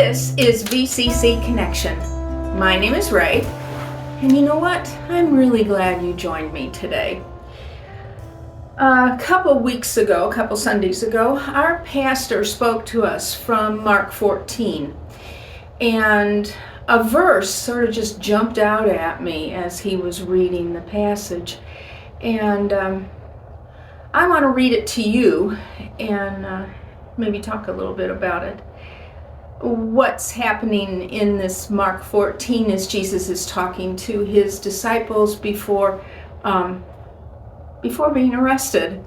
This is VCC Connection. My name is Raye, and you know what? I'm really glad you joined me today. A couple Sundays ago, our pastor spoke to us from Mark 14, and a verse sort of just jumped out at me as he was reading the passage, and I want to read it to you and maybe talk a little bit about it. What's happening in this Mark 14 is Jesus is talking to his disciples before being arrested,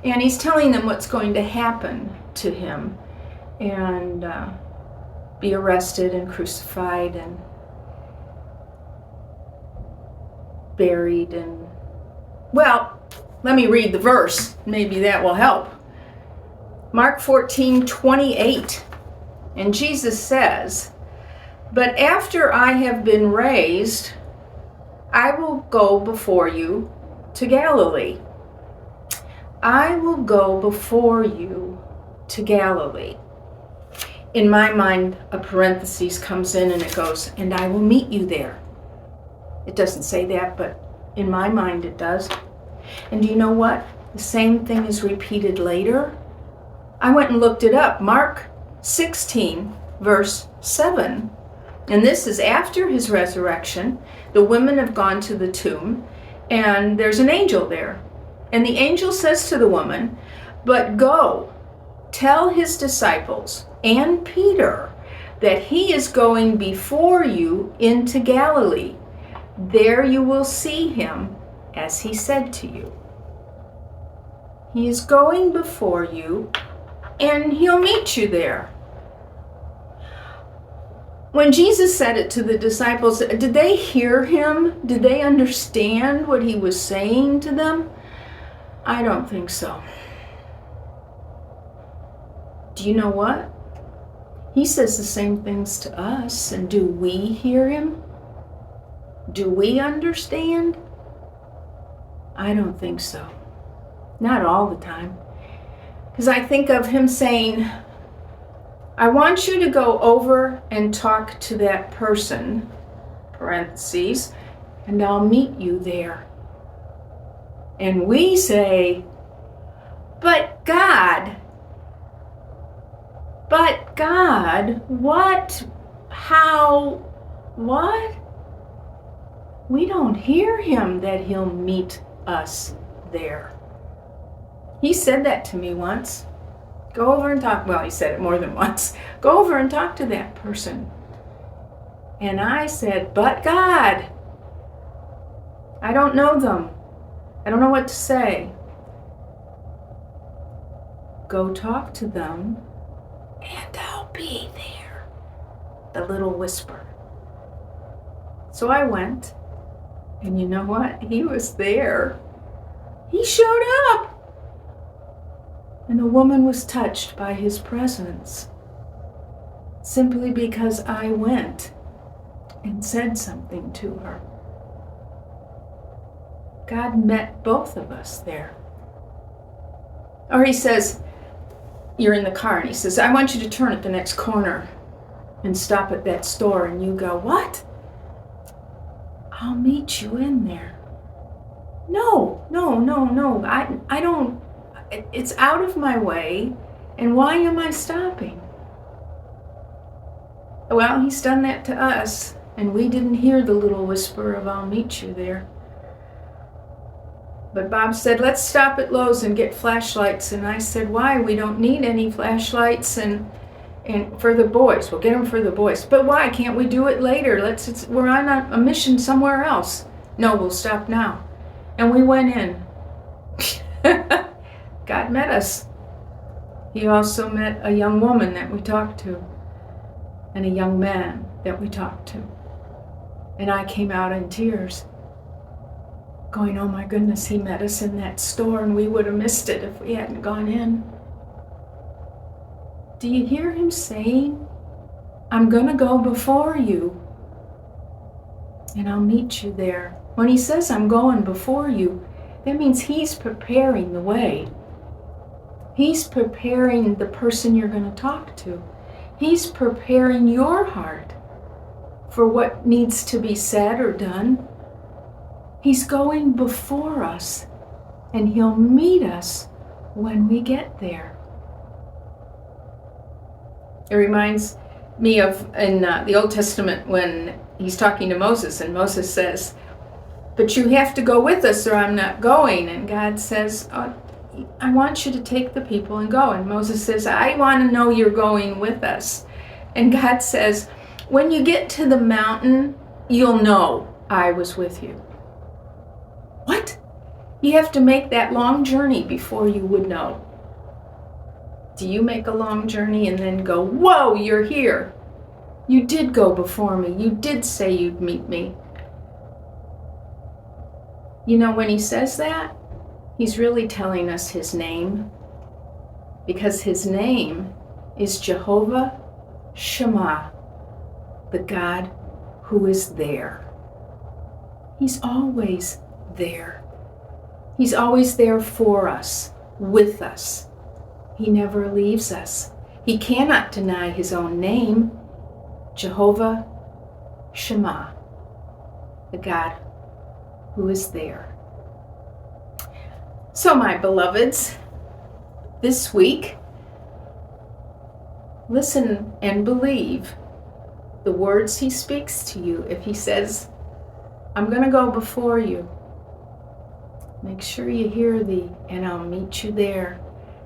and he's telling them what's going to happen to him, and be arrested and crucified and buried. And well, let me read the verse, maybe that will help. Mark 14:28. And Jesus says, "But after I have been raised, I will go before you to Galilee." I will go before you to Galilee. In my mind, a parenthesis comes in and it goes, "and I will meet you there." It doesn't say that, but in my mind it does. And do you know what? The same thing is repeated later. I went and looked it up. Mark 16, verse 7. And this is after his resurrection. The women have gone to the tomb, and there's an angel there. And the angel says to the woman, "But go, tell his disciples and Peter that he is going before you into Galilee. There you will see him, as he said to you." He is going before you, and he'll meet you there. When Jesus said it to the disciples, did they hear him? Did they understand what he was saying to them? I don't think so. Do you know what? He says the same things to us, and do we hear him? Do we understand? I don't think so. Not all the time. Because I think of him saying, "I want you to go over and talk to that person," parentheses, "and I'll meet you there." And we say, but God, what, how, what? We don't hear him that he'll meet us there. He said that to me once. Go over and talk. Well, he said it more than once. Go over and talk to that person. And I said, but God, I don't know them. I don't know what to say. Go talk to them, and I'll be there. The little whisper. So I went, and you know what? He was there. He showed up. And the woman was touched by his presence, simply because I went and said something to her. God met both of us there. Or he says, you're in the car, and he says, "I want you to turn at the next corner and stop at that store." And you go, "What?" "I'll meet you in there." No. I don't. It's out of my way, and why am I stopping? Well, he's done that to us, and we didn't hear the little whisper of "I'll meet you there." But Bob said, "Let's stop at Lowe's and get flashlights." And I said, "Why? We don't need any flashlights, and for the boys. We'll get them for the boys." "But why? Can't we do it later? We're on a mission somewhere else." "No, we'll stop now." And we went in. God met us. He also met a young woman that we talked to, and a young man that we talked to. And I came out in tears, going, "Oh my goodness, he met us in that store, and we would have missed it if we hadn't gone in." Do you hear him saying, "I'm going to go before you, and I'll meet you there"? When he says, "I'm going before you," that means he's preparing the way. He's preparing the person you're going to talk to. He's preparing your heart for what needs to be said or done. He's going before us, and He'll meet us when we get there. It reminds me of in the Old Testament when He's talking to Moses, and Moses says, "But you have to go with us or I'm not going." And God says, "Oh, I want you to take the people and go." And Moses says, "I want to know you're going with us." And God says, "When you get to the mountain, you'll know I was with you." What? You have to make that long journey before you would know. Do you make a long journey and then go, "Whoa, you're here. You did go before me. You did say you'd meet me"? You know, when He says that, He's really telling us His name, because His name is Jehovah Shammah, the God who is there. He's always there. He's always there for us, with us. He never leaves us. He cannot deny His own name, Jehovah Shammah, the God who is there. So, my beloveds, this week, listen and believe the words He speaks to you. If He says, "I'm going to go before you," make sure you hear thee, and I'll meet you there.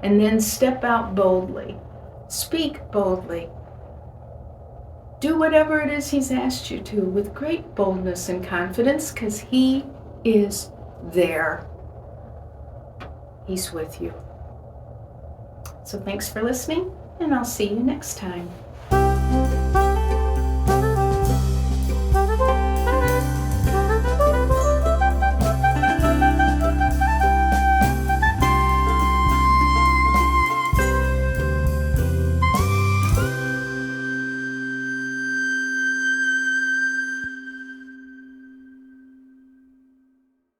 And then step out boldly. Speak boldly. Do whatever it is He's asked you to with great boldness and confidence, because He is there. He's with you. So thanks for listening, and I'll see you next time.